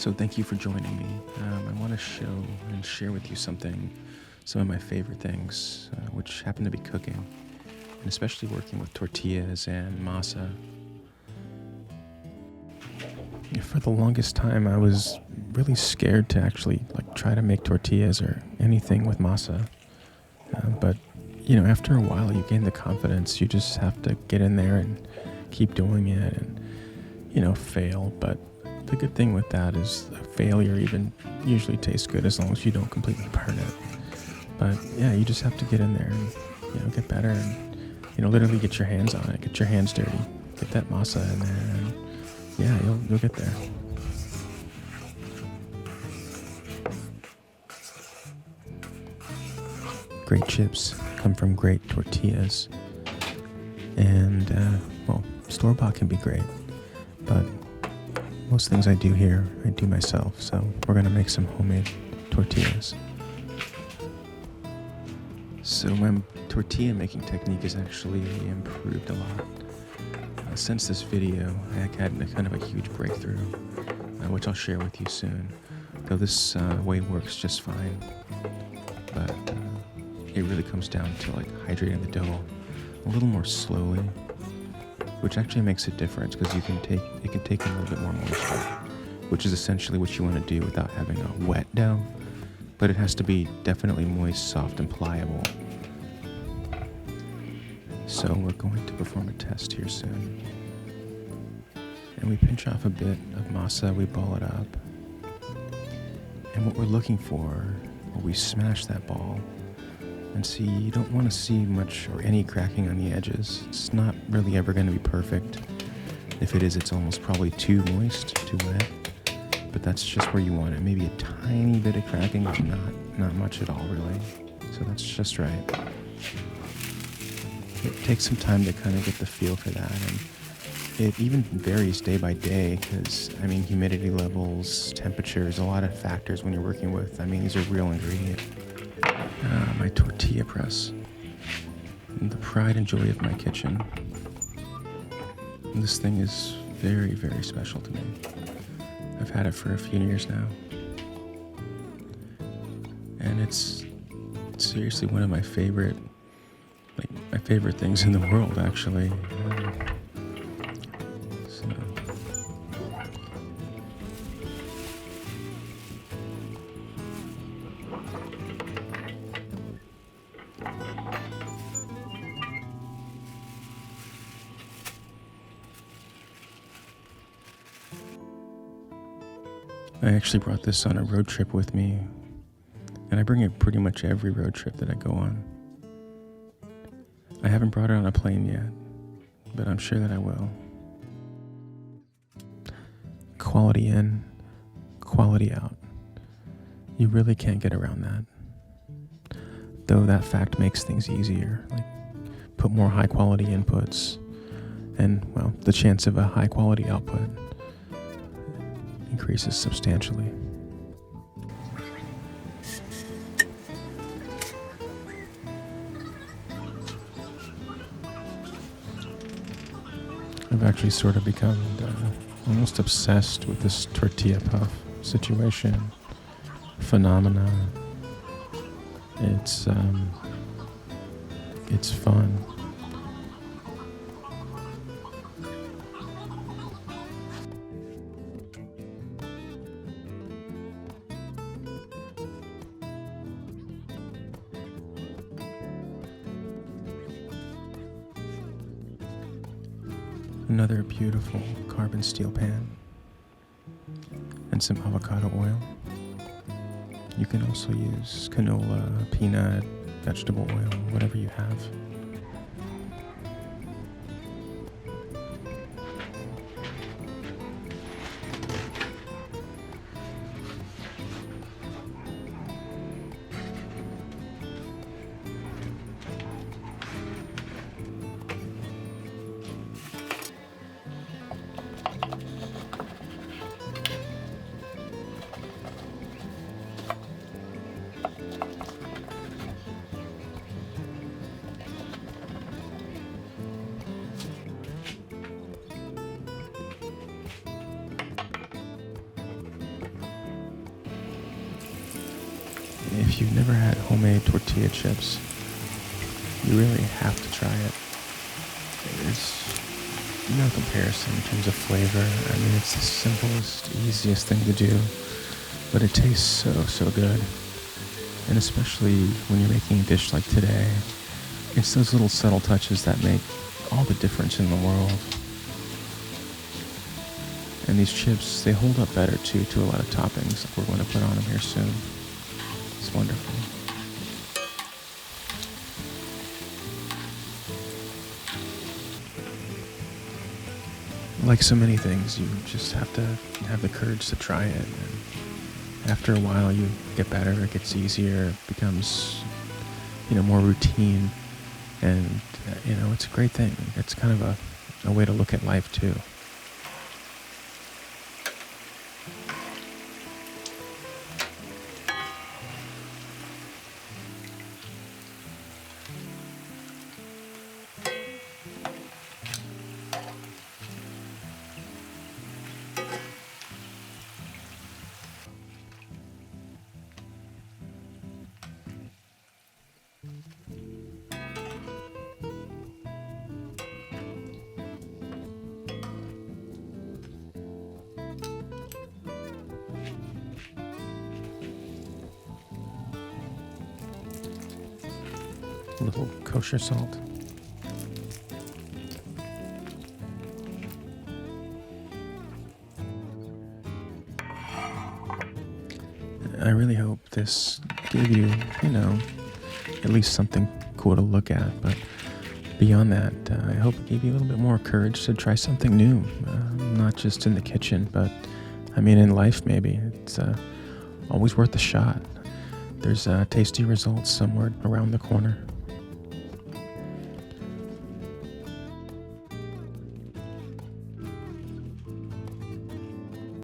So thank you for joining me. I want to show and share with you some of my favorite things, which happen to be cooking, and especially working with tortillas and masa. For the longest time, I was really scared to actually try to make tortillas or anything with masa. But after a while, you gain the confidence. You just have to get in there and keep doing it, and fail. But the good thing with that is a failure even usually tastes good as long as you don't completely burn it. But yeah, you just have to get in there and get better and literally get your hands on it, get your hands dirty, get that masa in there, and yeah, you'll get there. Great chips come from great tortillas, and store-bought can be great, but most things I do here, I do myself, so we're going to make some homemade tortillas. So my tortilla making technique has actually improved a lot. Since this video, I had kind of a huge breakthrough, which I'll share with you soon, though this way works just fine. But it really comes down to hydrating the dough a little more slowly, which actually makes a difference because it can take in a little bit more moisture, which is essentially what you want to do without having a wet dough, but it has to be definitely moist, soft, and pliable. So we're going to perform a test here soon. And we pinch off a bit of masa, we ball it up. And what we're looking for, we smash that ball. And see, you don't want to see much or any cracking on the edges. It's not really ever going to be perfect. If it is, it's almost probably too moist, too wet. But that's just where you want it. Maybe a tiny bit of cracking, but not much at all, really. So that's just right. It takes some time to kind of get the feel for that, and it even varies day by day because, humidity levels, temperatures, a lot of factors when you're working with, these are real ingredients. My tortilla press, and the pride and joy of my kitchen. And this thing is very, very special to me. I've had it for a few years now, and it's seriously one of my favorite things in the world, actually. I actually brought this on a road trip with me, and I bring it pretty much every road trip that I go on. I haven't brought it on a plane yet, but I'm sure that I will. Quality in, quality out. You really can't get around that. Though that fact makes things easier, put more high quality inputs, and the chance of a high quality output increases substantially. I've actually sort of become almost obsessed with this tortilla puff situation, phenomena. It's fun. Another beautiful carbon steel pan and some avocado oil. You can also use canola, peanut, vegetable oil, whatever you have. If you've never had homemade tortilla chips, you really have to try it. There's no comparison in terms of flavor. I mean, it's the simplest, easiest thing to do, but it tastes so good. And especially when you're making a dish like today, it's those little subtle touches that make all the difference in the world. And these chips, they hold up better too to a lot of toppings that we're going to put on them here soon. It's wonderful. Like so many things, you just have to have the courage to try it. And after a while, you get better, it gets easier, it becomes, more routine. And, it's a great thing. It's kind of a way to look at life too. A little kosher salt. I really hope this gave you, at least something cool to look at. But beyond that, I hope it gave you a little bit more courage to try something new, not just in the kitchen, but in life maybe. It's always worth a shot. There's tasty results somewhere around the corner.